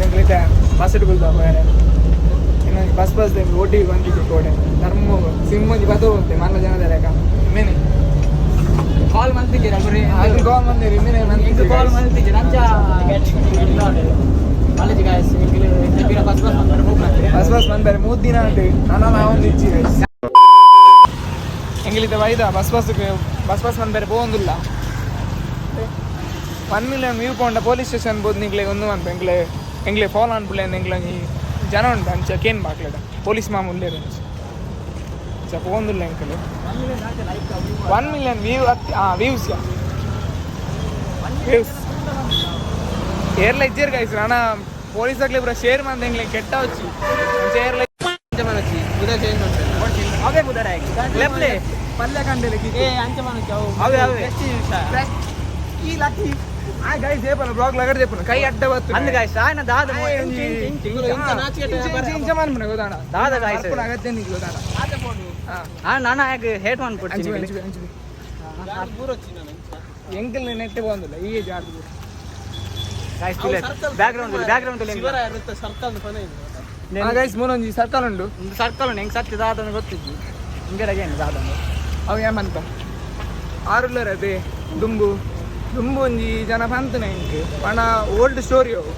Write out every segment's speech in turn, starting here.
ಎಂಗ್ಲಿಕ್ಕೆ bus ಇಟ್ಕೊಳ್ತಾ ಇನ್ನೊಂದು bus OT ಬಂದಿದ್ದು ಕೋಡೆ ಧರ್ಮ ಸಿಮ್ ಒಂಜಿ ಬತ್ತೋಂತೆ ಮಲ್ಲ ಜನದ ಲೆಕ್ಕ ಮೇನೆ ಕಾಲ್ ಮಾಡ್ತಿದ್ದೀರಾ ಬರೀ ಅದು ಕಾಲ್ ಮಾಡ್ತೀರಿ ಮೇನೆ ಇದು ಕಾಲ್ ಮಾಡ್ತಿದ್ದೀರಾ ಅಂಚ ಕಾಲೇಜ್ ಗಾಯ್ಸ್ ಇಂಗ್ಲಿಷ್ ಬಸ್ ಬಂದರೆ 3 ದಿನ ಉಂಟು ನಾನು ಒಂದು ಇಚ್ಚಿ ಎಂಗ್ಲಿತ ಬೈದ ಬಸ್ ಬಂದರೆ ಹೋಗುದಿಲ್ಲ 1 million view point police station ಬೋದು ನಿಂಗ್ಲೆ ಒಂದು ಅಂತ ಎಂಗ್ಲೆ ಫಾಲೋ ಅನ್ಬಿಡ್ಲೆ ಎಂಗ್ಲೆ ಜನ ಉಂಟು ಅಂಚ ಕೇನ್ ಬಾಕ್ಲೆಡ ಪೊಲೀಸ್ ಮಾಮೂಲಿ ಸ್ವಲ್ಪ ಹೋಗುದಿಲ್ಲ ಎಂಕಲು 1 ಮಿಲಿಯನ್ ವ್ಯೂಸ್ ಏರ್ಲ ಇಜ್ಜೇರ್ ಗಾಯ್ಸ್ ನಾನ ಪೊಲೀಸ್ ಆಗ್ಲಿ ಬರ ಶೇರ್ ಮಂದ ಎಂಗ್ಲೆ ಕೆಟ್ಟ వచ్చి ಏರ್ಲ వచ్చి ಉದಯ ಚೇಂಜ್ ಮಾಡ್ತಾರೆ ಅವೇ ಉದರ ಲೆಪ್ಲೆ ಪಲ್ಯ ಕಂಡೆಲೆ ಏ ಅಂಚ ಮಾಡಕ್ಕೆ ಅವೇ ಈ ಲಕ್ಕಿ ಆ ಗೈಸ್ ಏಪನ ಬ್ಲಾಗ್ ಲಗಡೆ ದೇಪನ ಕೈ ಅಡ್ಡ ಬತ್ತು ಅಂದ ಗೈಸ್ ಆನ ದಾದ ಇಂಚ ನಾಚಿಕೆ ಇಂಚ ಮಾನ್ಮನೆ ಗೋದಾಣ ದಾದ ಗೈಸ್ ಅಪ್ಪನ ಅಗತ್ಯ ನಿಗೆ ಗೋದಾಣ ಆತ ಫೋನ್ ಆ ನಾನ ಆಗ ಹೇಟ್ ಮಾನ್ ಕೊಡ್ತೀನಿ ಯಾರ್ ಪೂರ వచ్చి ನಾನು ಎಂಕಲ್ ನೆಟ್ಟೆ ಬಂದಿಲ್ಲ ಈ ಜಾರ್ ಗೈಸ್ ತುಲೆ ಬ್ಯಾಕ್ ಗ್ರೌಂಡ್ ಶಿವರ ಇರುತ್ತೆ ಸರ್ಕಲ್ ಫೋನ್ ಇದೆ ಆ ಗೈಸ್ ಮೊನೊಂಜಿ ಸರ್ಕಲ್ ಉಂಟು ಒಂದು ಸರ್ಕಲ್ ಉಂಟು ಹೆಂಗ್ ಸತ್ಯ ದಾದನ ಗೊತ್ತಿತ್ತು ಹಿಂಗಡೆಗೆ ಏನು ದಾದನ ಅವ ಏಮಂತ ಆರುಲ್ಲರ ಅದೇ ದುಂಬು ಒಂಜಿ ಜನ ಪಂತನೆ ಇಂಕ್ ಪಣ ಓಲ್ಡ್ ಸ್ಟೋರಿ ಅವು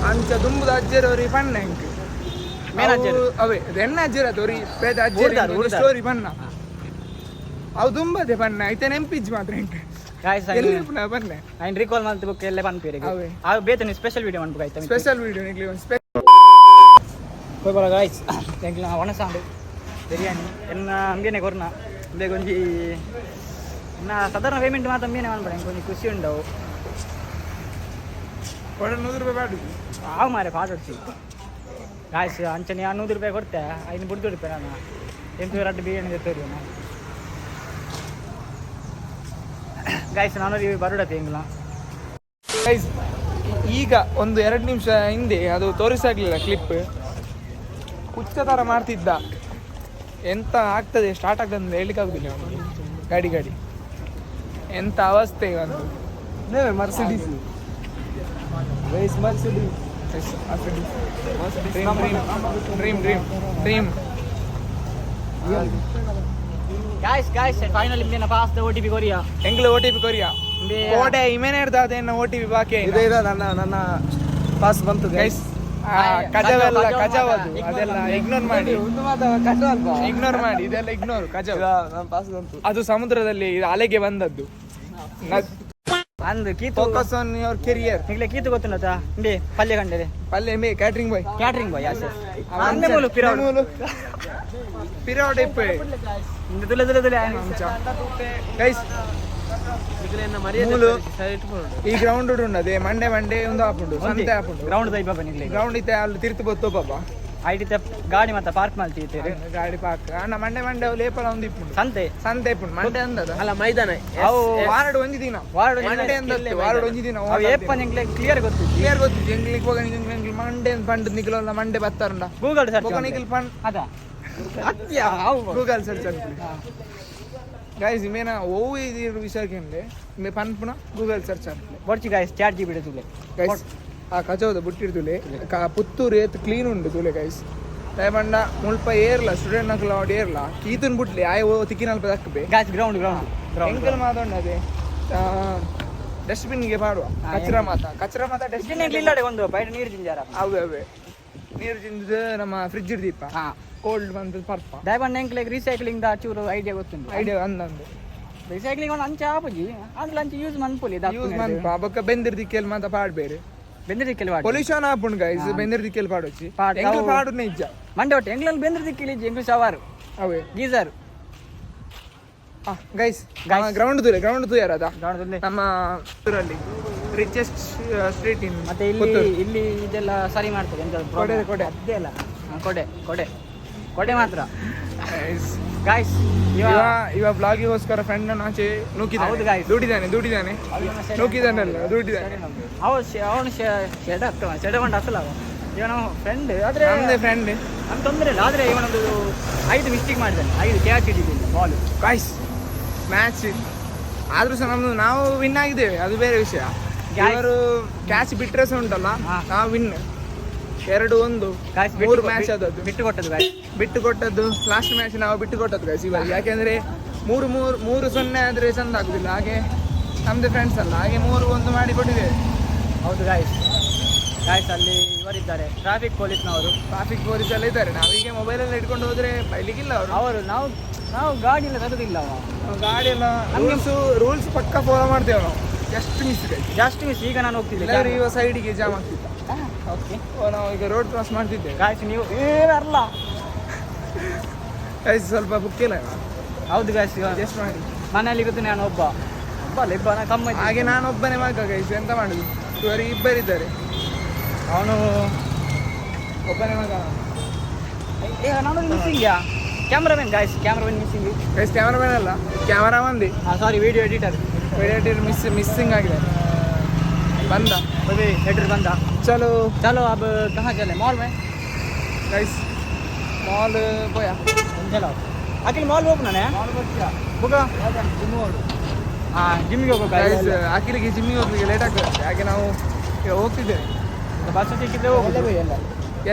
ಅಂಚ ದುಂಬುದ ಅಜ್ಜರವ್ರಿ ಪಣ್ಣ ಇಂಕ್ ಅವೇ ಎಣ್ಣ ಅಜ್ಜರ ತೋರಿ ಪೇದ ಅಜ್ಜರ ಸ್ಟೋರಿ ಪಣ್ಣ ಅವು ದುಂಬದೆ ಪಣ್ಣ ಐತೆ ನೆಂಪಿಜ್ ಮಾತ್ರ ಇಂಕ್ ಬನ್ನೆ ಐನ್ ರಿಕಾಲ್ ಮಾಡ್ತಿ ಬುಕ್ ಎಲ್ಲ ಪನ್ಪೇರಿ ಅವು ಬೇತನೆ ಸ್ಪೆಷಲ್ ವಿಡಿಯೋ ಮಾಡ್ಬೇಕಾಯ್ತು ಸ್ಪೆಷಲ್ ವಿಡಿಯೋ ನಿಕ್ಲಿ ಒಂದು ಹೋಗ್ಬಾರ ಗಾಯ್ಸ್ ಎಂಕ್ಲ ಒಣಸಾಂಡು ಬಿರಿಯಾನಿ ಎನ್ನ ಅಂಗೇನೆ ಕೊರ್ನ ಬೇಗೊಂಜಿ ನಾ ಸಾಧಾರಣ ಪೇಮೆಂಟ್ ಮಾತ್ರ ಮೀನೇ ಮಾಡ್ಬೇಡ ಕೊಂಚ ಖುಷಿ ಉಂಡವು ಒಳ್ಳೆ 100 ರೂಪಾಯಿ ಬಾಡಿಗೆ ಆವು ಮಾರೆ ಪಾಡೊಡ್ಸಿ ಗಾಯ್ಸ್ ಅಂಚನೆ 100 ರೂಪಾಯಿ ಕೊಡ್ತೆ ಐನು ಬಿಡ್ದು ರೂಪಾಯಿ ನಾನು 8 ಬಿರಿಯಾನಿ ತೋರಿ ನಾನು ಗಾಯ್ಸ್ ನಾನು ಬರೋಡತ್ತೆ ಹೆಂಗಿಲ್ಲ ಗೈಸ್ ಈಗ ಒಂದು 2 ನಿಮಿಷ ಹಿಂದೆ ಅದು ತೋರಿಸಾಗಲಿಲ್ಲ ಕ್ಲಿಪ್ ಹುಚ್ಚ ಥರ ಮಾಡ್ತಿದ್ದ ಎಂತ ಆಗ್ತದೆ ಸ್ಟಾರ್ಟ್ ಆಗ್ತದೆ ಅಂತ ಹೇಳಿಕ್ಕಾಗುದಿಲ್ಲ ಅವನಿಗೆ ಗಾಡಿ ಎಂತ ಅವಸ್ಥೆ ಒಂದು Mercedes dream guys finally me na pass the OTP korea engle OTP korea ಕೋಡೆ ಇಮೇನೆ ಇರ್ತಾದೇನ OTP ಬಾಕಿ ಇದೆ ನನ್ನ ಪಾಸ್ ಬಂತು ಗೈಸ್ ಕಜವೆಲ್ಲ ಕಜವದು ಅದೆಲ್ಲ ಇಗ್ನೋರ್ ಮಾಡಿ ಇದೆಲ್ಲ ಇಗ್ನೋರ್ ಕಜವ ನನ್ನ ಪಾಸ್ ಬಂತು ಅದು ಸಮುದ್ರದಲ್ಲಿ ಅಲೆಗೆ ಬಂದದ್ದು ಅಂದ್ ಕೀತು ಫೋಕಸ್ ಆನ್ ಯುವರ್ ಕೆರಿಯರ್ ನಿಗ್ಲೆ ಕೀತು ಗೊತ್ತುಂಟಾ ಇಂಡಿ ಪಲ್ಯ ಕಂಡರೆ ಪಲ್ಯ ಮೇ ಕ್ಯಾಟರಿಂಗ್ ಬಾಯ್ ಯಸ್ ಅಂದೆ ಮೂಲು ಪಿರೌಡ್ ಇಪ್ಪೆ ಇಂದು ತುಲೆ ಗೈಸ್ ಈ ಗ್ರೌಂಡ್ ಉಂಡದೆ ಮಂಡೆ ಒಂದು ಆಪುಂಡು ಸಂತೆ ಆಪುಂಡು ಗ್ರೌಂಡ್ ದೈ ಬಾಬಾ ನಿಗ್ಲೆ ಗ್ರೌಂಡ್ ಇತ್ತೆ ಅಲ್ಲಿ ತಿರ್ತು ಬತ್ತು ಬಾಬಾ ಐಟಿತೆ ಗಾಡಿ ಮತ್ತೆ ಪಾರ್ಕ್ ಮಾಡ್ತೀವಿ ಗಾಡಿ ಪಾರ್ಕ್ ಅಣ್ಣ ಮಂಡೆ ಲೇಪಲ ಒಂದು ಇಪ್ಪುಂಡು ಸಂತೆ ಇಪ್ಪುಂಡು ಮಂಡೆ ಅಂದದ ಅಲ್ಲ ಮೈದಾನ ಅವು ವಾರಡ್ ಒಂಜಿ ದಿನ ಮಂಡೆ ಅಂದಲ್ಲ ವಾರಡ್ ಒಂಜಿ ದಿನ ಅವು ಏಪ ನಿಗ್ಲೆ ಕ್ಲಿಯರ್ ಗೊತ್ತಿತ್ತು ಎಂಗ್ಲಿಕ್ ಹೋಗ ನಿಗ್ಲೆ ಮಂಡೆ ಪಂಡ್ ನಿಗ್ಲಲ್ಲ ಮಂಡೆ ಬತ್ತಾರಂಡ ಗೂಗಲ್ ಸರ್ಚ್ ನಿಗ್ಲ ಪಂಡ್ ಅದ ಅತ್ಯ ಗೂಗಲ್ ಸರ್ಚ್ गाइस मेना वो इदी विषय केंले मे पनपुना गूगल सर्च आप्ले ಬರ್ಚಿ गाइस ಚಾಟ್ ಜಿಬಿಡೆ ತುಲೆ गाइस ಆ ಕಚೋದ ಬುಟ್ಟಿರ್ತುಲೆ ಪುತ್ತೂರು ಏತ್ ಕ್ಲೀನ್ ಉಂಡು ತುಲೆ गाइस ದಯಮಂಡ ಮುಲ್ಪ ಏರ್ಲ ಸ್ಟೂಡೆಂಟ್ ನಕಲ ಆಡಿ ಏರ್ಲ ಕೀತನ್ ಬುಟ್ಲೆ ಆಯ್ ಓ ತಿಕ್ಕಿನಲ್ಪ ದಕ್ಕಬೆ गाइस ಗ್ರೌಂಡ್ ಎಂಕಲ್ ಮಾತೊಂಡದೆ ಡಸ್ಟ್ಬಿನ್ ಗೆ ಪಾಡುವ ಕಚರಾ ಮಾತ ಡಸ್ಟ್ಬಿನ್ ಇಲ್ಲಡೆ ಒಂದು ಬೈಟ್ ನೀರು ಜಿಂಜಾರ ಅವೇ ನೀರು ಜಿಂಜದ ನಮ್ಮ ಫ್ರಿಡ್ಜ್ ಇರ್ದೀಪ ಕೋಲ್ಡ್ ಬಂದು ಪರ್ಪ ದಯಬಣ್ಣ ಎಂಕ್ಲೆಗ್ ರೀಸೈಕ್ಲಿಂಗ್ ದ ಚೂರು ಐಡಿಯಾ ಗೊತ್ತುಂಟು ಐಡಿಯಾ ಅಂದಂದು ರೀಸೈಕ್ಲಿಂಗ್ ಒಂದು ಅಂಚ ಆಪುಜಿ ಅಂದ್ಲ ಅಂಚ ಯೂಸ್ ಮನ್ಪೊಲಿ ಯೂಸ್ ಮನ್ಪ ಬೊಕ್ಕ ಬೆಂದಿರ್ ದಿಕ್ಕೆಲ್ ಮಾತ ಪಾಡ್ಬೇರೆ ಬೆಂದಿರ್ ದಿಕ್ಕೆಲ್ ಪಾಡು ಪೊಲ್ಯೂಷನ್ ಆಪುಂಡು ಗೈಸ್ ಬೆಂದಿರ್ ದಿಕ್ಕೆಲ್ ಪಾಡೊಚ್ಚಿ ಎಂಕ್ಲ್ ಪಾಡು ನಿಜ ಮಂಡೆ ಒಟ್ಟು ಎಂಕ್ಲಲ್ಲಿ ಬೆಂದಿರ್ ದಿಕ್ಕೆಲ್ ಇಜ್ಜಿ ಎಂಕ್ಲು ಶವಾರು ಅವೇ ಗೀಸರ್ ಗೈಸ್ ಗ್ರೌಂಡ್ ತುಯಾರ ಅದ ನಮ್ಮ ಊರಲ್ಲಿ ರಿಚೆಸ್ಟ್ ಸ್ಟ್ರೀಟ್ ಇನ್ ಮತ್ತೆ ಇಲ್ಲಿ ಇದೆಲ್ಲ ಸರಿ ಮಾಡ್ತದೆ ಕೊಡೆ ಅದೇ ಅಲ್ಲ ಕೊಡೆ ಮಾತ್ರ ಗಾಯ್ಸ್ ಇವ ಬ್ಲಾಗಿಗೋಸ್ಕರ ಫ್ರೆಂಡ್ ಆಚೆ ನುಗ್ಗಿದ್ದಾನೆ ದುಡಿದಾನೆ ಅವನು ಶೆಡ ಮಂಡ ಅಸಲ ಇವನು ಫ್ರೆಂಡ್ ಆದ್ರೆ ನಮ್ಮದೇ ಫ್ರೆಂಡ್ ಅಂತ ತೊಂದರೆ ಇಲ್ಲ ಆದ್ರೆ ಇವನೊಂದು 5 ಮಿಸ್ಟೇಕ್ ಮಾಡಿದ್ದಾನೆ 5 ಕ್ಯಾಚ್ ಹಿಡಿದಿಲ್ಲ ಬಾಲ್ ಗಾಯ್ಸ್ ಮ್ಯಾಚ್ ಆದ್ರೂ ಸಹ ನಾವು ವಿನ್ ಆಗಿದ್ದೇವೆ ಅದು ಬೇರೆ ವಿಷಯ ಇವರು ಕ್ಯಾಚ್ ಬಿಟ್ರೆ ಸಹ ಉಂಟಲ್ಲ ನಾವು ವಿನ್ 2-1 3 ಮ್ಯಾಚ್ ಆದದ್ದು ಬಿಟ್ಟು ಕೊಟ್ಟದ್ದು ಲಾಸ್ಟ್ ಮ್ಯಾಚ್ ನಾವು ಬಿಟ್ಟು ಕೊಟ್ಟದ್ದು ಗೈಸ್ ಇವಾಗ. ಯಾಕೆಂದ್ರೆ 3-0 ಆದ್ರೆ ಚಂದ ಆಗುದಿಲ್ಲ. ಹಾಗೆ ನಮ್ದು ಫ್ರೆಂಡ್ಸ್ ಅಲ್ಲ, ಹಾಗೆ 3-1 ಮಾಡಿ ಕೊಟ್ಟಿದ್ದೇವೆ. ಹೌದು ಗಾಯ್ಸ್ ಅಲ್ಲಿ ಇವರಿದ್ದಾರೆ ಟ್ರಾಫಿಕ್ ಪೊಲೀಸ್ ಎಲ್ಲ ಇದ್ದಾರೆ. ನಾವೀಗ ಮೊಬೈಲೆಲ್ಲ ಇಟ್ಕೊಂಡು ಹೋದ್ರೆ ಬೈಲಿಕ್ಕಿಲ್ಲ ಅವರು. ನಾವು ಗಾಡಿ ಎಲ್ಲ ತರುದಿಲ್ಲ. ಗಾಡಿ ಎಲ್ಲ ರೂಲ್ಸ್ ಪಕ್ಕ ಫಾಲೋ ಮಾಡ್ತೇವೆ ನಾವು. ಜಸ್ಟ್ ಮಿಸ್ ಈಗ ನಾನು ಹೋಗ್ತಿದ್ದೆ, ಈಗ ಸೈಡಿಗೆ ಜಾಮ್ ಆಗ್ತಿದ್ದ. ಓಕೆ, ನಾವು ಈಗ ರೋಡ್ ಕ್ರಾಸ್ ಮಾಡ್ತಿದ್ದೇವೆ. ಗಾಯ್ಸ್ ನೀವು ಅಲ್ಲ ಗೈಸ್ ಸ್ವಲ್ಪ ಬುಕ್ಕಿಲ್ಲ. ಹೌದು ಗಾಯ್ಸ್, ಜಸ್ಟ್ ಮಾಡಿ ಮನೇಲಿ ಇರುತ್ತೆ. ನಾನು ಒಬ್ಬ ಕಮ್ಮಿ. ಹಾಗೆ ನಾನು ಒಬ್ಬನೇ ಮಗ ಗೈಸ್, ಎಂತ ಮಾಡುದು. ಇವರಿಗೆ ಇಬ್ಬರಿದ್ದಾರೆ, ಅವನು ಒಬ್ಬನೇ ಮಗ. ನಾನು missing cameraman missing guys. Cameraman ಅಲ್ಲ, ಕ್ಯಾಮರಾ ಮಂದಿ. ಸಾರಿ, ವಿಡಿಯೋ ಎಡಿಟರ್ ಮಿಸ್ಸಿಂಗ್ ಆಗಿದೆ. ಬಂದ एडिटर बंदा. चलो अब कहाँ चले? मॉल में गाइस. मॉल बोया चलो अखिल मॉल ओपन है बुका ಜಿಮ್ಮಿಗೆ ಹೋಗೋ ಗೈಸ್. ಅಖಿಲಿಗೆ ಜಿಮ್ಮಿಗೆ ಹೋಗ್ಲಿಕ್ಕೆ ಲೇಟ್ ಆಗ್ತದೆ. ಹಾಗೆ ನಾವು ಈಗ ಹೋಗ್ತಿದ್ದೇವೆ. ಬಸ್ ಸಿಕ್ಕಿದ್ರೆ ಹೋಗ್ತೇವೆ.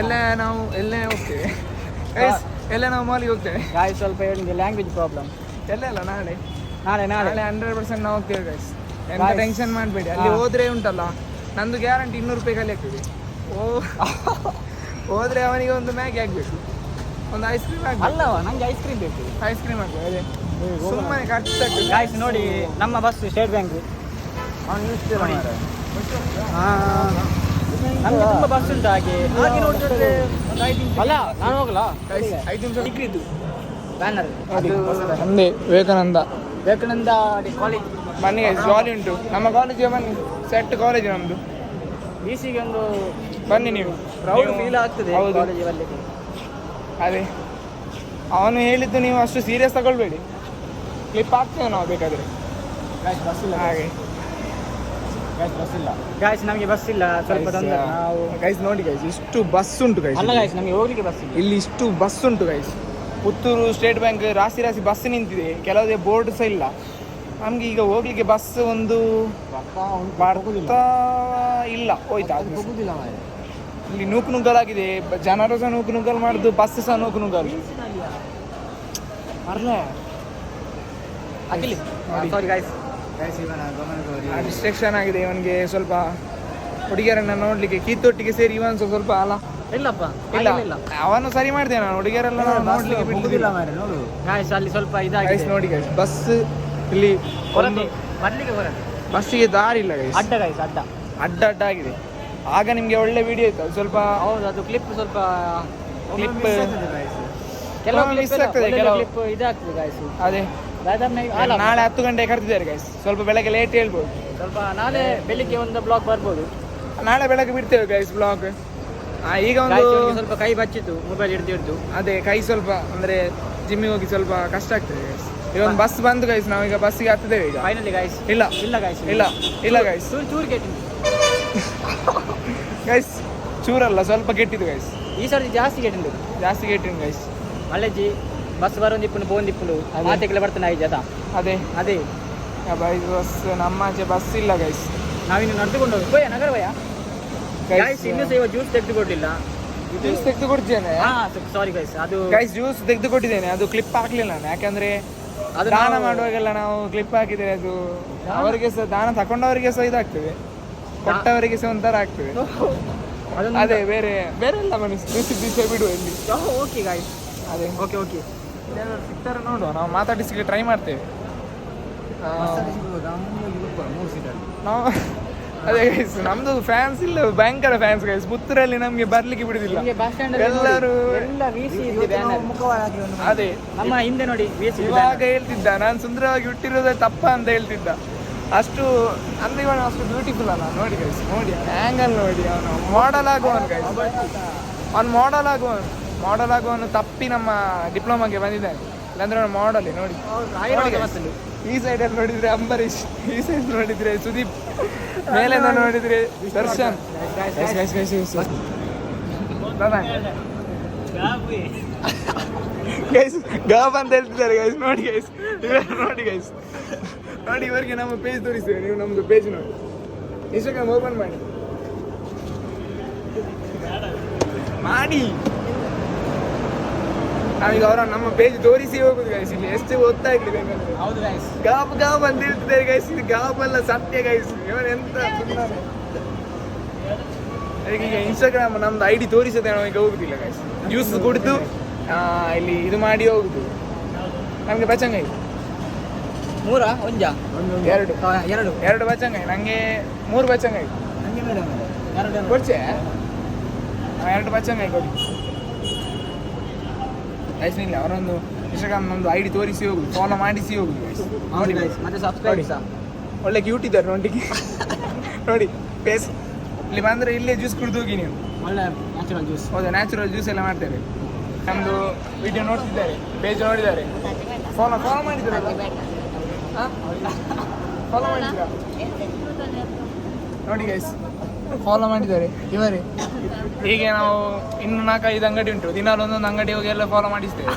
ಎಲ್ಲೇ ಹೋಗ್ತೇವೆ ಗೈಸ್. ಎಲ್ಲ ನಾವು ಮಾಲಿಗೆ ಹೋಗ್ತೇವೆ ಗಾಯ್ಸ್. ಸ್ವಲ್ಪ ಹೇಳಿದೆ ಲ್ಯಾಂಗ್ವೇಜ್ ಪ್ರಾಬ್ಲಮ್. ಎಲ್ಲ ಇಲ್ಲ, ನಾಳೆ 100% ನಾವು ಹೋಗ್ತೇವೆ ಗೈಸ್. ಎಂತ ಟೆನ್ಷನ್ ಮಾಡಬೇಡಿ. ಅಲ್ಲಿ ಹೋದ್ರೆ ಉಂಟಲ್ಲ, ನಂದು ಗ್ಯಾರಂಟಿ 200 ರೂಪಾಯಿ ಖಾಲಿ ಆಗ್ತದೆ. ಹೋದ್ರೆ ಅವನಿಗೆ ಒಂದು ಮ್ಯಾಗಿ ಆಗ್ಬೇಕು, ಒಂದು ಐಸ್ ಕ್ರೀಮ್ ಆಗ್ಬೇಕು. ಅಲ್ಲವ, ನಂಗೆ ಐಸ್ ಕ್ರೀಮ್ ಬೇಕು. ಐಸ್ ಕ್ರೀಮ್ ಆಗ್ಬೇಕು. ಅದೇ ಸುಮ್ಮನೆ ಖರ್ಚಾಗ್ತದೆ ಗಾಯ್ಸ್. ನೋಡಿ ನಮ್ಮ ಬಸ್ ಸ್ಟೇಟ್ ಬ್ಯಾಂಕ್. ನಮಗೆ ತುಂಬ ಬಸ್ ಉಂಟು. ಹಾಗೆ ನೋಡಿದ್ರೆ ಅಲ್ಲ, ನಾನು ಹೋಗಲ್ಲ. 5 ನಿಮಿಷ ಸಿಕ್ಕಿದ್ದು ಬ್ಯಾನರ್ ಒಂದೇ ವಿವೇಕಾನಂದ ಕಾಲೇಜ್. ಬನ್ನಿ ಗೈಸ್, ಜಾಲಿ ಉಂಟು ನಮ್ಮ ಕಾಲೇಜಿಗೆ. ಬನ್ನಿ, ಸೆಟ್ ಕಾಲೇಜ್ ನಮ್ಮದು. BCಗೆ ಒಂದು ಬನ್ನಿ ನೀವು. ಪ್ರೌಡ್ ಫೀಲ್ ಆಗ್ತದೆ ಹೌದು. ಕಾಲೇಜಿಗೆ ಬರಲಿಕ್ಕೆ. ಅದೇ ಅವನು ಹೇಳಿದ್ದು ನೀವು ಅಷ್ಟು ಸೀರಿಯಸ್ ತಗೊಳ್ಬೇಡಿ. ಕ್ಲಿಪ್ ಹಾಕ್ತೇವೆ ನಾವು ಬೇಕಾದರೆ. ಬಸ್ ಇಲ್ಲ ಹಾಗೆ ಬಸ್ ಇಲ್ಲ ಗಾಯ್ಸ್. ನಮಗೆ ಬಸ್ ಇಲ್ಲ, ಸ್ವಲ್ಪ ತೊಂದರೆ. ನಾವು ಗೈಸ್ ನೋಡಿ ಗೈಸ್, ಇಷ್ಟು ಬಸ್ ಉಂಟು ಗೈಸ್. ಅಲ್ಲ ಗಾಯ್ಸ್, ನಮಗೆ ಹೋಗ್ಲಿಕ್ಕೆ ಬಸ್ ಇಲ್ಲ. ಇಲ್ಲಿ ಇಷ್ಟು ಬಸ್ ಉಂಟು ಗೈಸ್. ಪುತ್ತೂರು ಸ್ಟೇಟ್ ಬ್ಯಾಂಕ್ ರಾಶಿ ಬಸ್ ನಿಂತಿದೆ. ಕೆಲವುದೇ ಬೋರ್ಡ್ ಸಹ ಇಲ್ಲ. ನಮ್ಗೆ ಈಗ ಹೋಗ್ಲಿಕ್ಕೆ ಬಸ್ ಒಂದು ಬರ್ತಾ ಇಲ್ಲ, ಹೋಯ್ತಾ. ಇಲ್ಲಿ ನೂಕುನುಗ್ಗಲಾಗಿದೆ. ಜನರು ಸಹ ನೂಕುನುಗ್ಗಲ್ ಮಾಡುದು, ಬಸ್ ಸಹ ನೂಕುನುಗ್ಗಲ್. ಡಿಸ್ಟ್ರಕ್ಷನ್ ಆಗಿದೆ ಇವನಿಗೆ ಸ್ವಲ್ಪ. ಹುಡುಗಿಯರನ್ನ ನೋಡ್ಲಿಕ್ಕೆ ಕಿತ್ತೊಟ್ಟಿಗೆ ಸೇರಿ ಇವನ್ ಸ್ವಲ್ಪ ಅಲ್ಲ. ಇಲ್ಲಪ್ಪ ಇಲ್ಲ, ಅವನು ಸರಿ ಮಾಡ್ತೇನೆ ನಾನು. ಹುಡುಗಿಯರೆಲ್ಲ ನೋಡ್ಲಿಕ್ಕೆ ಬಿಡುದಿಲ್ಲ. ಅಲ್ಲಿ ಸ್ವಲ್ಪ ಇದಾಗಿದೆ ನೋಡಿ ಗೈಸ್. ಬಸ್ ಇಲ್ಲಿ ಬಸ್ಸಿಗೆ ದಾರಿ ಇಲ್ಲ ಗೈಸ್. ಅಡ್ಡ ಆಗಿದೆ. ಆಗ ನಿಮ್ಗೆ ಒಳ್ಳೆ ವಿಡಿಯೋ ಇತ್ತು ಸ್ವಲ್ಪ. ಹೌದು, ಅದು ಕ್ಲಿಪ್ ಸ್ವಲ್ಪ ಕ್ಲಿಪ್ ಕೆಲವು ಮಿಸ್ ಆಗ್ತದೆ. ಕ್ಲಿಪ್ ಇದಾಗ್ತದೆ ಗಾಯ್ಸ್. ಅದೇ ನಾಳೆ 10 ಗಂಟೆಗೆ ಕರೆದಿದ್ದಾರೆ ಗೈಸ್. ಸ್ವಲ್ಪ ಬೆಳಗ್ಗೆ ಲೇಟ್ ಹೇಳ್ಬೋದು. ಸ್ವಲ್ಪ ನಾಳೆ ಬೆಳಿಗ್ಗೆ ಒಂದು ಬ್ಲಾಗ್ ಬರ್ಬೋದು. ನಾಳೆ ಬೆಳಗ್ಗೆ ಬಿಡ್ತೇವೆ ಗೈಸ್ ಬ್ಲಾಗ್. ಈಗ ಒಂದು ಸ್ವಲ್ಪ ಕೈ ಬಚ್ಚಿತ್ತು ಮೊಬೈಲ್ ಹಿಡಿದು. ಅದೇ ಕೈ ಸ್ವಲ್ಪ ಅಂದ್ರೆ ಜಿಮ್ಮಿಗೆ ಹೋಗಿ ಸ್ವಲ್ಪ ಕಷ್ಟ ಆಗ್ತದೆ ಗೈಸ್. ಈಗ ಒಂದು ಬಸ್ ಬಂದು ಗೈಸ್, ನಾವೀಗ ಬಸ್ಸಿಗೆ ಹತ್ತಿದ್ದೇವೆ ಈಗ. Finally guys. ಇಲ್ಲ ಗೈಸ್, ಚೂರು ಕೆಟ್ಟಿದ್ದು ಗೈಸ್. ಚೂರಲ್ಲ, ಸ್ವಲ್ಪ ಕೆಟ್ಟಿದ್ದು ಗೈಸ್. ಈ ಸರ್ತಿ ಜಾಸ್ತಿ ಕೆಟ್ಟಿದ್ದು ಗೈಸ್. ಮಳೆಜಿ ಬಸ್ ಬರೋಂದಿಪ್ಪುನು ಬೋಂದಿಪ್ಪುನು ಮಾತೆಗೆಲ್ಲ ಬರ್ತಾನೆ ಆಯ್ತು. ಅದೇ ಬಸ್ ನಮ್ಮ ಆಚೆ ಬಸ್ ಇಲ್ಲ ಗೈಸ್. ನಾವಿನ್ನು ನಡೆದುಕೊಂಡು ಹೋಗಿ ನಗರವಯ್ಯ ಗೈಸ್. ಇನ್ನೂ ಸಹ ಜ್ಯೂಸ್ ತೆಗೆದುಕೊಟ್ಟಿಲ್ಲ. ಜ್ಯೂಸ್ ತೆಗೆದು ಕೊಡ್ತೇನೆ. ಸಾರಿ ಗೈಸ್, ಅದು ಗೈಸ್ ಜ್ಯೂಸ್ ತೆಗೆದು ಕೊಟ್ಟಿದ್ದೇನೆ. ಅದು ಕ್ಲಿಪ್ ಹಾಕ್ಲಿಲ್ಲ ನಾನು. ಯಾಕಂದ್ರೆ ದಾನ ಮಾಡುವಾಗೆಲ್ಲ ನಾವು ಕ್ಲಿಪ್ ಹಾಕಿದ್ರೆ ಅದು ಅವರಿಗೆ ಸಹ, ದಾನ ತಕೊಂಡವರಿಗೆ ಸಹ ಇದಾಗ್ತದೆ, ಕೊಟ್ಟವರಿಗೆ ಸಹ ಒಂಥರ ಆಗ್ತದೆ. ಅದೇ ಬೇರೆ ಎಲ್ಲ ಮನುಷ್ಯ ಬಿಡುವ ಇಲ್ಲಿ. ಓಕೆ ಗಾಯ್ಸ್, ಅದೇ ಓಕೆ ಸಿಗ್ತಾರೆ ನೋಡುವ. ನಾವು ಮಾತಾಡಿಸ್ಲಿಕ್ಕೆ ಟ್ರೈ ಮಾಡ್ತೇವೆ. ನಾವು ಅದೇ ಗೈಸ್, ನಮ್ದು ಫ್ಯಾನ್ಸ್ ಇಲ್ಲ, ಭಯಂಕರ ಫ್ಯಾನ್ಸ್ ಗೈಸ್. ಪುತ್ತೂರಲ್ಲಿ ನಮ್ಗೆ ಬರ್ಲಿಕ್ಕೆ ಬಿಡುದಿಲ್ಲ ಎಲ್ಲರೂ. ಅದೇ ನಮ್ಮ ಹಿಂದೆ ನೋಡಿ, ಇವಾಗ ಹೇಳ್ತಿದ್ದ ನಾನು ಸುಂದರವಾಗಿ ಹುಟ್ಟಿರೋದೇ ತಪ್ಪ ಅಂತ ಹೇಳ್ತಿದ್ದ. ಅಷ್ಟು ಅಂದ್ರೆ ಇವಾಗ ಅಷ್ಟು ಬ್ಯೂಟಿಫುಲ್ ಅಲ್ಲ. ನೋಡಿ ಗೈಸ್, ನೋಡಿ ಆ್ಯಂಗಲ್ ನೋಡಿ. ಅವನು ಮಾಡೆಲ್ ಆಗುವನು ಗೈಸ್. ಅವ್ನು ಮಾಡೆಲ್ ಆಗುವನು ತಪ್ಪಿ ನಮ್ಮ ಡಿಪ್ಲೊಮಾಗೆ ಬಂದಿದ್ದಾನೆ. ಇಲ್ಲಾಂದ್ರೆ ಅವನು ಮಾಡಲ್ ನೋಡಿ. ಈ ಸೈಡಲ್ಲಿ ನೋಡಿದ್ರೆ ಅಂಬರೀಶ್, ಈ ಸೈಡ್ ನೋಡಿದ್ರೆ ಸುದೀಪ್, ಮೇಲೆ ನೋಡಿದ್ರೆ ದರ್ಶನ್. ಗೈಸ್ ಗಾಬ್ ಅಂತ ಹೇಳ್ತಿದ್ದಾರೆ ಗೈಸ್. ನೋಡಿ ಗೈಸ್, ನೋಡಿ ಇವರಿಗೆ ನಮ್ಮ ಪೇಜ್ ತೋರಿಸ್ತೇವೆ. ನೀವು ನಮ್ದು ಪೇಜ್ ನೋಡಿ. ಇನ್ಸ್ಟಾಗ್ರಾಮ್ ಓಪನ್ ಮಾಡಿ ನಾವೀಗ ಅವರ ನಮ್ಮ ಪೇಜ್ ತೋರಿಸಿ ಹೋಗುದು ಗೈಸ್. ಇಲ್ಲಿ ಎಷ್ಟು ಗೊತ್ತಾಗ್ಲಿ ಬೇಕಂದ್ರೆ ಹೌದು ಗೈಸ್. ಗಾಬ್ ಅಂತ ಹೇಳ್ತಿದ್ದಾರೆ ಗೈಸ್. ಇದು ಗಾಬಲ್ಲ, ಸತ್ಯ ಗೈಸ್. ಇವನ್ ಎಂತ ಈಗ ಇನ್ಸ್ಟಾಗ್ರಾಮ್ ನಮ್ದು ಐಡಿ ತೋರಿಸದೆ ನಾವೀಗ ಹೋಗುದಿಲ್ಲ ಗೈಸ್. ಜ್ಯೂಸ್ ಕುಡಿದು ಇಲ್ಲಿ ಇದು ಮಾಡಿ ಹೋಗುದು. ನಮ್ಗೆ ಬಚಂಗಾಯಿ 3 ಒಂಜ 2 ಬಚಂಗಾಯಿ. ನಂಗೆ 3 ಬಚಂಗಾಯಿ ಕೊಡ್ಚೆ. 2 ಬಚಂಗಾಯಿ ಕೊಡಿ ಗೈಸ್. ಇಲ್ಲ ಅವರೊಂದು ಇನ್ಸ್ಟಾಗ್ರಾಮ್ ನಮ್ದು ಐಡಿ ತೋರಿಸಿ ಹೋಗುದು, ಫಾಲೋ ಮಾಡಿಸಿ ಹೋಗುದು ಗೈಸ್. ನೋಡಿ ಗೈಸ್, ಮತ್ತೆ ಸಬ್ಸ್ಕ್ರೈಬ್ ಸಹ ಒಳ್ಳೆ ಕ್ಯೂಟ್ ಇದ್ದಾರೆ ನೋಡಿಗೆ. ನೋಡಿ ಫೇಸ್ ಇಲ್ಲಿ ಬಂದರೆ ಇಲ್ಲೇ ಜ್ಯೂಸ್ ಕುಡಿದು ಹೋಗಿ ನೀವು. ಒಳ್ಳೆ ನ್ಯಾಚುರಲ್ ಜ್ಯೂಸ್. ಹೌದಾ, ನ್ಯಾಚುರಲ್ ಜ್ಯೂಸ್ ಎಲ್ಲ ಮಾಡ್ತೇವೆ. ನಮ್ಮದು ವಿಡಿಯೋ ನೋಡ್ತಿದ್ದಾರೆ, ಪೇಜ್ ನೋಡಿದ್ದಾರೆ, ಫಾಲೋ ಮಾಡಿದ್ದೀರಲ್ಲ? ಫಾಲೋ ಮಾಡಿದ್ದೀರಾ? ನೋಡಿ ಗೈಸ್, ಫಾಲೋ ಮಾಡಿದ್ದಾರೆ ಇವರೇ. ಹೀಗೆ ನಾವು ಇನ್ನು 4-5 ಅಂಗಡಿ ಉಂಟು, ದಿನಾಲು ಒಂದೊಂದು ಅಂಗಡಿ ಹೋಗಿ ಎಲ್ಲ ಫಾಲೋ ಮಾಡಿಸ್ತೇವೆ.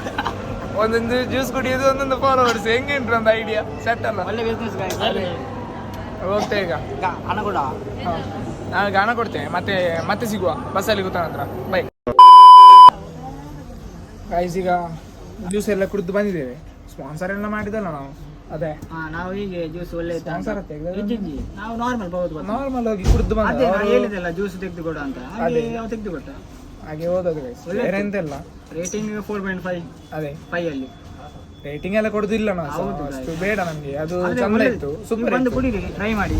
ಒಂದೊಂದು ಜ್ಯೂಸ್ ಕುಡಿಯೋದು, ಒಂದೊಂದು ಫಾಲೋವರ್ಸ್. ಹೆಂಗೆ ಉಂಟು ಅಂತ ಐಡಿಯಾ ಸೆಟ್ ಅಲ್ಲ? ಒಳ್ಳೆ ಬಿಸ್ನೆಸ್ ಗೈಸ್. ಹೋಗ್ತೇವೆ ಈಗ. ಹಣ ಕೂಡ ನಾನು ಹಣ ಕೊಡ್ತೇನೆ. ಮತ್ತೆ ಸಿಗುವ ಬಸ್ಸಲ್ಲಿ ಕೂತ ನಂತರ. Bye guys. ಈಗ ಜ್ಯೂಸ್ ಎಲ್ಲ ಕುಡಿದು ಬಂದಿದ್ದೇವೆ. ಸ್ಪಾನ್ಸರ್ ಎಲ್ಲ ಮಾಡಿದಲ್ಲ ನಾವು. ಅದೇ ನಾವು ಹೀಗೆ ಜ್ಯೂಸ್ ಒಳ್ಳೆ ಸ್ಪಾನ್ಸರ್ ನಾವು ನಾರ್ಮಲ್ ಹೋಗಿ ಕುಡಿದು ಬಂದ ಹೇಳಿದೆಲ್ಲ ಜ್ಯೂಸ್ ತೆಗೆದುಕೊಡು ಅಂತ. ಹಾಗೆ ತೆಗೆದುಕೊಟ್ಟ. ಹಾಗೆ ಹೋದದು ಗೈಸ್. ಬೇರೆ ಎಂತೆಲ್ಲ ರೇಟಿಂಗ್ 4.5. ಅದೇ 5 ಅಲ್ಲಿ ರೇಟಿಂಗ್ ಎಲ್ಲ ಕೊಡುದಿಲ್ಲ ನಾವು. ಅಷ್ಟು ಬೇಡ ನಮ್ಗೆ. ಅದು ಚಂದ ಇತ್ತು, ಸುಮ್ಮನೆ ಬಂದು ಕುಡಿರಿ, ಟ್ರೈ ಮಾಡಿ.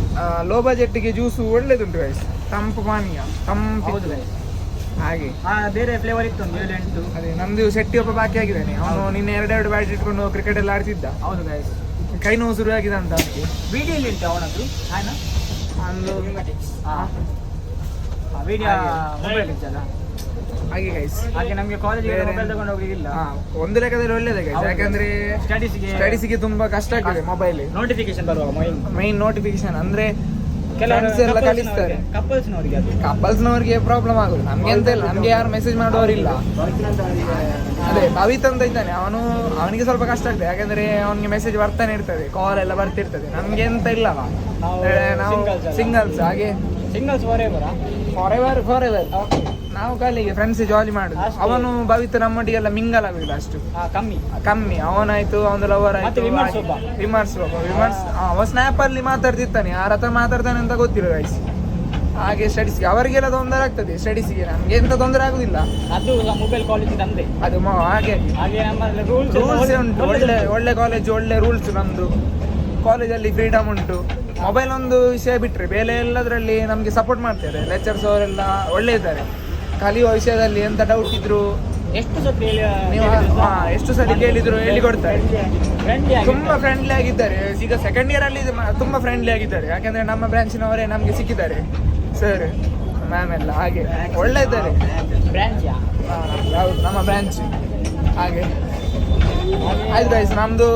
ಲೋ ಬಜೆಟ್ಗೆ ಜ್ಯೂಸ್ ಒಳ್ಳೇದುಂಟು ಗೈಸ್. ತಂಪು ಪಾನೀಯ, ತಂಪು ಹಾಗೆ. ಬೇರೆ ಫ್ಲೇವರ್ ಇತ್ತು, 7-8. ಅದೇ ನಮ್ದು ಶೆಟ್ಟಿ ಒಬ್ಬ ಬಾಕಿ ಆಗಿದ್ದಾನೆ. ಅವನು ನಿನ್ನೆ 2 ಬ್ಯಾಟ್ ಇಟ್ಕೊಂಡು ಕ್ರಿಕೆಟ್ ಎಲ್ಲ ಆಡ್ತಿದ್ದ. ಹೌದು ಗೈಸ್. ಕೈ ನೋವು ಶುರು ಆಗಿದೆ ಅಂತ ಅವನಿಗೆ. ವಿಡಿಯೋಲಿ ಉಂಟು ಅವನದ್ದು. ವಿಡಿಯೋ ಮೊಬೈಲ್ ಇತ್ತಲ್ಲ ಹಾಗೆ ಗೈಸ್. ಹಾಗೆ ನಮಗೆ ಕಾಲೇಜಿಗೆ ಮೊಬೈಲ್ ತಗೊಂಡು ಹೋಗ್ಲಿಕ್ಕಿಲ್ಲ. ಒಂದು ಲೆಕ್ಕದಲ್ಲಿ ಒಳ್ಳೇದೇ ಗೈಸ್. ಯಾಕಂದ್ರೆ ಸ್ಟಡೀಸ್ಗೆ ತುಂಬಾ ಕಷ್ಟ ಆಗ್ತದೆ ಮೊಬೈಲ್. ನೋಟಿಫಿಕೇಶನ್ ಬರುವ ಮೈನ್ ನೋಟಿಫಿಕೇಶನ್ ಅಂದ್ರೆ ಕೆಲವರು ಕಲಿಸ್ತಾರೆ. ಕಪಲ್ಸ್ನವ್ರಿಗೆ ಪ್ರಾಬ್ಲಮ್ ಆಗುದು. ನಮ್ಗೆ ಎಂತ ಇಲ್ಲ, ನಮ್ಗೆ ಯಾರು ಮೆಸೇಜ್ ಮಾಡೋರಿಲ್ಲ. ಅದೇ ಭವಿತ್ ಅಂತ ಇದ್ದಾನೆ, ಅವನಿಗೆ ಸ್ವಲ್ಪ ಕಷ್ಟ ಆಗ್ತದೆ. ಯಾಕಂದ್ರೆ ಅವನಿಗೆ ಮೆಸೇಜ್ ಬರ್ತಾನೆ ಇರ್ತದೆ, ಕಾಲ್ ಎಲ್ಲ ಬರ್ತಿರ್ತದೆ. ನಮ್ಗೆ ಎಂತ ಇಲ್ಲವ, ನಾವು ಸಿಂಗಲ್ಸ್. ಹಾಗೆ ಸಿಂಗಲ್ಸ್ ಫಾರೆವರ್ ನಾವು ಕಾಲಿಗೆ ಫ್ರೆಂಡ್ಸ್ ಜಾಲಿ ಮಾಡುದು. ಅವನು ಭವಿತ್ ನಮ್ಮೊಟ್ಟಿಗೆಲ್ಲ ಮಿಂಗಲ್ ಆಗುದಿಲ್ಲ ಅಷ್ಟು, ಕಮ್ಮಿ. ಅವನಾಯ್ತು, ಅವನ ಲವರ್ ಆಯ್ತು. ವಿಮರ್ಶ್ ಅವ ಸ್ನ್ಯಾಪ್ ಅಲ್ಲಿ ಮಾತಾಡ್ತಿರ್ತಾನೆ, ಯಾರ ಹತ್ರ ಮಾತಾಡ್ತಾನೆ ಅಂತ ಗೊತ್ತಿಲ್ಲ ಗೈಸ್. ಹಾಗೆ ಸ್ಟಡೀಸ್ಗೆ ಅವರಿಗೆಲ್ಲ ತೊಂದರೆ ಆಗ್ತದೆ. ಸ್ಟಡೀಸ್ಗೆ ನಮ್ಗೆ ಎಂತ ತೊಂದರೆ ಆಗುದಿಲ್ಲ. ಅದು ಮೊಬೈಲ್ ಕಾಲೇಜ್ ಅದು ಹಾಗೆ ರೂಲ್ಸ್ ಉಂಟು. ಒಳ್ಳೆ ಕಾಲೇಜ್, ಒಳ್ಳೆ ರೂಲ್ಸ್. ನಮ್ದು ಕಾಲೇಜಲ್ಲಿ ಫ್ರೀಡಮ್ ಉಂಟು. ಮೊಬೈಲ್ ಒಂದು ವಿಷಯ ಬಿಟ್ರೆ ಬೇರೆ ಎಲ್ಲದರಲ್ಲಿ ನಮ್ಗೆ ಸಪೋರ್ಟ್ ಮಾಡ್ತಾರೆ. ಲೆಕ್ಚರ್ಸ್ ಅವರೆಲ್ಲ ಒಳ್ಳೆ ಇದ್ದಾರೆ. ಕಲಿಯುವ ವಿಷಯದಲ್ಲಿ ಎಂತ ಡೌಟ್ ಇದ್ರು ಎಷ್ಟು ಸತಿ ಕೇಳಿದ್ರು ಹೇಳಿಕೊಡ್ತಾರೆ. ತುಂಬಾ ಫ್ರೆಂಡ್ಲಿ ಆಗಿದ್ದಾರೆ. ಈಗ ಸೆಕೆಂಡ್ ಇಯರ್ ಅಲ್ಲಿ ತುಂಬಾ ಫ್ರೆಂಡ್ಲಿ ಆಗಿದ್ದಾರೆ. ಯಾಕಂದ್ರೆ ನಮ್ಮ ಬ್ರಾಂಚಿನವರೇ ನಮ್ಗೆ ಸಿಕ್ಕಿದ್ದಾರೆ, ಸರ್ ಮ್ಯಾಮ್ ಎಲ್ಲ. ಹಾಗೆ ಒಳ್ಳೆ ಇದ್ದಾರೆ. ಹೌದು, ನಮ್ಮ ಬ್ರಾಂಚ್. ಹಾಗೆ ಆಯ್ತು ಗೈಸ್, ನಮ್ದು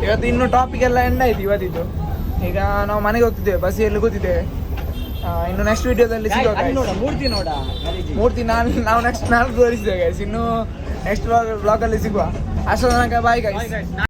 ಇವತ್ತು ಇನ್ನೂ ಟಾಪಿಕ್ ಎಲ್ಲ ಎಂಡ್ ಆಯ್ತು ಇವತ್ತಿದ್ದು. ಈಗ ನಾವು ಮನೆಗೆ ಹೋಗ್ತಿದ್ದೇವೆ, ಬಸ್ಸಲ್ಲಿ ಕೂತಿದ್ದೇವೆ. ಇನ್ನು ನೆಕ್ಸ್ಟ್ ವಿಡಿಯೋದಲ್ಲಿ ಸಿಗೋ ಮೂರ್ತಿ ನಾವು ನೆಕ್ಸ್ಟ್ ನಾಳೆ ತೋರಿಸಿದ್ದೇವೆ ಗೈಸ್. ಇನ್ನು ನೆಕ್ಸ್ಟ್ ಬ್ಲಾಗಲ್ಲಿ ಸಿಗುವ. ಅಷ್ಟರ ತನಕ ಬಾಯ್ ಗೈಸ್.